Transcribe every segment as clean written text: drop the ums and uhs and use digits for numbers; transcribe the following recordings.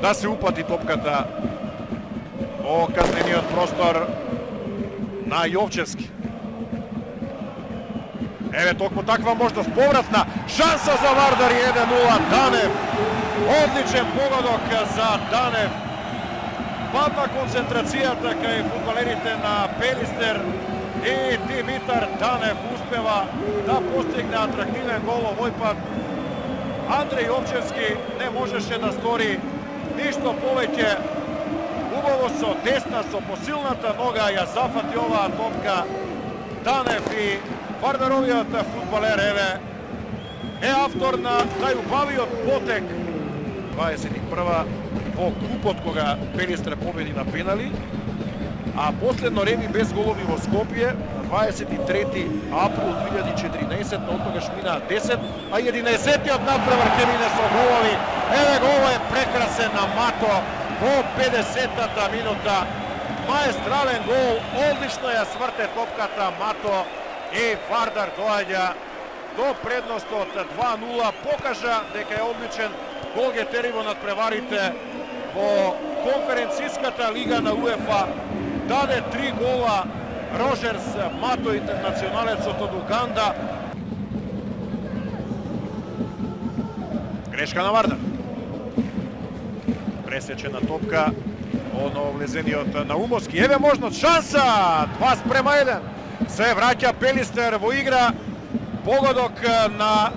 да се упати топката во казнениот простор на Јовчевски. Еве токму таква можност, повратна шанса за Вардар, 1-0, Данев. Одличен погодок за Данев. Падна концентрацијата кај фудбалерите на Пелистер и Димитар Данев успева да постигне атрактивен гол овој пат. Андреј Јовчевски не можеше да стори ништо повеќе. Убаво со десна, со посилната нога ја зафати оваа топка Данев и Вардаровиот фудбалер еве е автор на најубавиот потек 21-а во купот кога Пелистер победи на пенали, а последно реми без голови во Скопје 23 април 2014, од тогаш мина 10, а 11-тиот надпревар ќе мине со голови. Еве гол е прекрасен на Мато во 50-та минута. Маестрален гол, одлично ја сврте топката Мато и Вардар доаѓа до предност од 2-0. Покажа дека е одличен голгетер во надпреварите во конференциската лига на УЕФА. Даде 3 гола Рожерс Мато, интернационалецот од Уганда. Грешка на Вардар. Пресечена топка од влезениот Наумовски. Еве можност, шанса! 2:1. Се враќа Пелистер во игра. Погодок на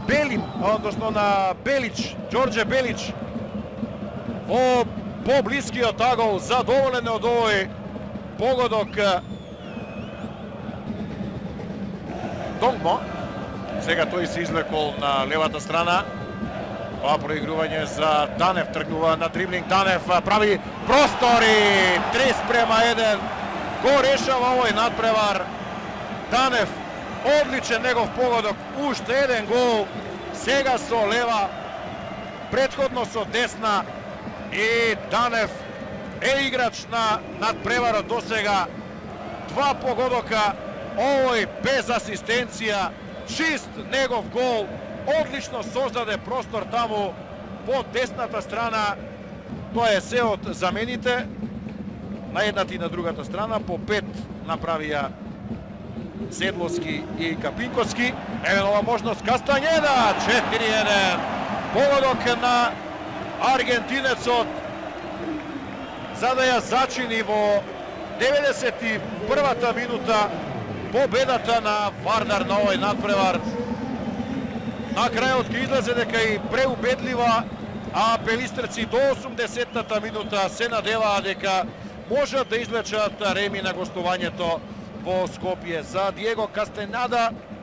Белин, односно на Белич, Ѓорđe Белич во поблискиот агол. Задоволен од овој погодок Донгмо. Сега тој се извлекол на левата страна. Ова проигрување за Данев, тргнува на дриблинг Данев, прави простори, 3:1. Го решава овој надпревар. Данев, одличен негов погодок, уште еден гол, сега со лева, претходно со десна и Данев е играч на надпреварот до сега. 2 погодока, овој без асистенција, чист негов гол, одлично создаде простор таму по десната страна. Тоа е се од замените на едната и на другата страна, по 5 направија Седловски и Капинковски. Еве нова можност, Кастанједа, 4:1. Погодок на аргентинецот за да ја зачини во 91-та минута победата на Вардар на овој надпревар. На крајот ќе излезе дека и преубедлива, а пелистерци до 80-та минута се надеваа дека можат да извлечат реми на гостувањето во Скопје. За Диего Кастанједа